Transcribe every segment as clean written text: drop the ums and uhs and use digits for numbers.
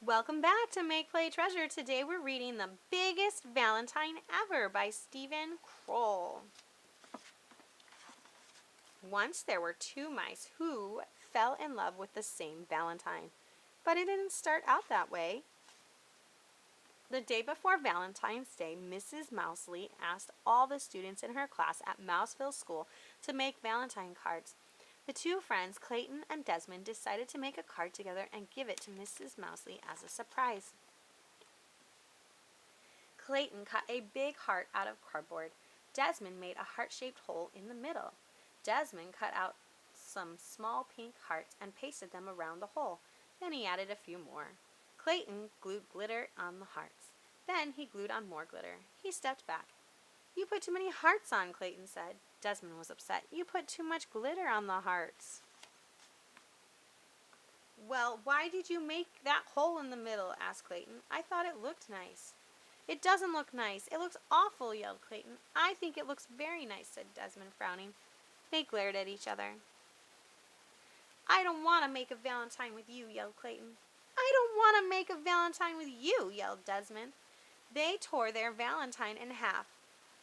Welcome back to Make Play Treasure. Today we're reading The Biggest Valentine Ever by Stephen Kroll. Once there were two mice who fell in love with the same Valentine. But it didn't start out that way. The day before Valentine's Day, Mrs. Mousley asked all the students in her class at Mouseville School to make Valentine cards. The two friends, Clayton and Desmond, decided to make a card together and give it to Mrs. Mousley as a surprise. Clayton cut a big heart out of cardboard. Desmond made a heart-shaped hole in the middle. Desmond cut out some small pink hearts and pasted them around the hole. Then he added a few more. Clayton glued glitter on the hearts. Then he glued on more glitter. He stepped back. "You put too many hearts on," Clayton said. Desmond was upset. "You put too much glitter on the hearts." "Well, why did you make that hole in the middle?" asked Clayton. "I thought it looked nice." "It doesn't look nice. It looks awful," yelled Clayton. "I think it looks very nice," said Desmond, frowning. They glared at each other. "I don't want to make a Valentine with you," yelled Clayton. "I don't want to make a Valentine with you," yelled Desmond. They tore their Valentine in half.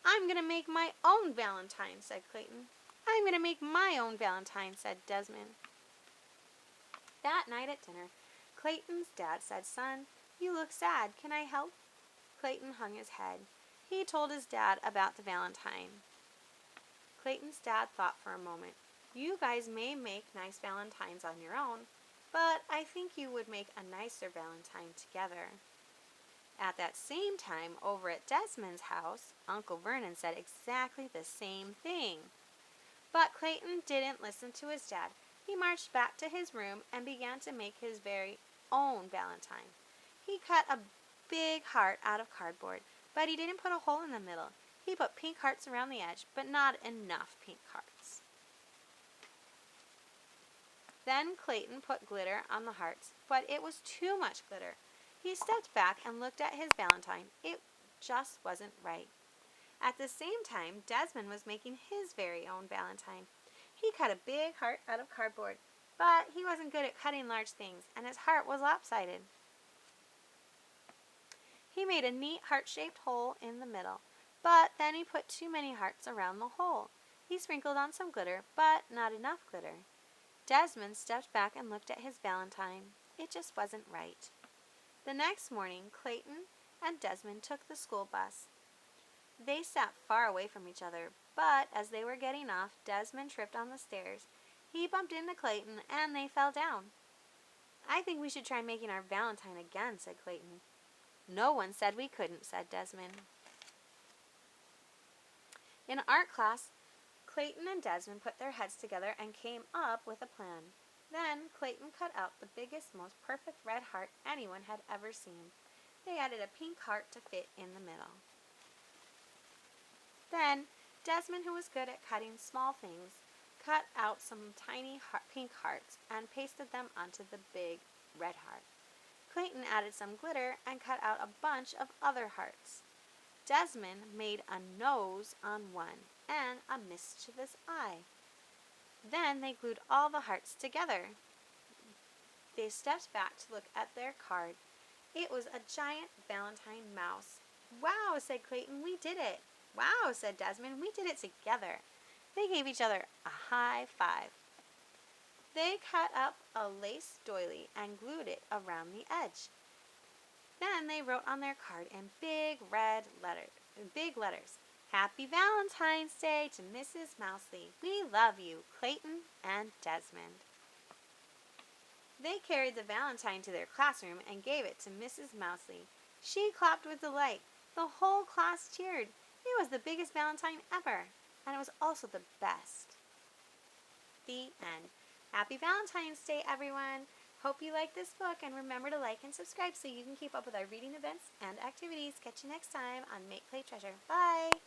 "I'm going to make my own Valentine," said Clayton. "I'm going to make my own Valentine," said Desmond. That night at dinner, Clayton's dad said, "Son, you look sad. Can I help?" Clayton hung his head. He told his dad about the Valentine. Clayton's dad thought for a moment. "You guys may make nice Valentines on your own, but I think you would make a nicer Valentine together." At that same time, over at Desmond's house, Uncle Vernon said exactly the same thing. But Clayton didn't listen to his dad. He marched back to his room and began to make his very own Valentine. He cut a big heart out of cardboard, but he didn't put a hole in the middle. He put pink hearts around the edge, but not enough pink hearts. Then Clayton put glitter on the hearts, but it was too much glitter. He stepped back and looked at his Valentine. It just wasn't right. At the same time, Desmond was making his very own Valentine. He cut a big heart out of cardboard, but he wasn't good at cutting large things, and his heart was lopsided. He made a neat heart-shaped hole in the middle, but then he put too many hearts around the hole. He sprinkled on some glitter, but not enough glitter. Desmond stepped back and looked at his Valentine. It just wasn't right. The next morning, Clayton and Desmond took the school bus. They sat far away from each other, but as they were getting off, Desmond tripped on the stairs. He bumped into Clayton, and they fell down. "I think we should try making our Valentine again," said Clayton. "No one said we couldn't," said Desmond. In art class, Clayton and Desmond put their heads together and came up with a plan. Then Clayton cut out the biggest, most perfect red heart anyone had ever seen. They added a pink heart to fit in the middle. Then Desmond, who was good at cutting small things, cut out some tiny pink hearts and pasted them onto the big red heart. Clayton added some glitter and cut out a bunch of other hearts. Desmond made a nose on one and a mischievous eye. Then they glued all the hearts together. They stepped back to look at their card. It was a giant Valentine mouse. "Wow," said Clayton, "we did it." "Wow," said Desmond, "we did it together." They gave each other a high five. They cut up a lace doily and glued it around the edge. Then they wrote on their card in big letters, "Happy Valentine's Day to Mrs. Mousley. We love you, Clayton and Desmond." They carried the Valentine to their classroom and gave it to Mrs. Mousley. She clapped with delight. The whole class cheered. It was the biggest Valentine ever, and it was also the best. The end. Happy Valentine's Day, everyone. Hope you like this book, and remember to like and subscribe so you can keep up with our reading events and activities. Catch you next time on Make Play Treasure. Bye!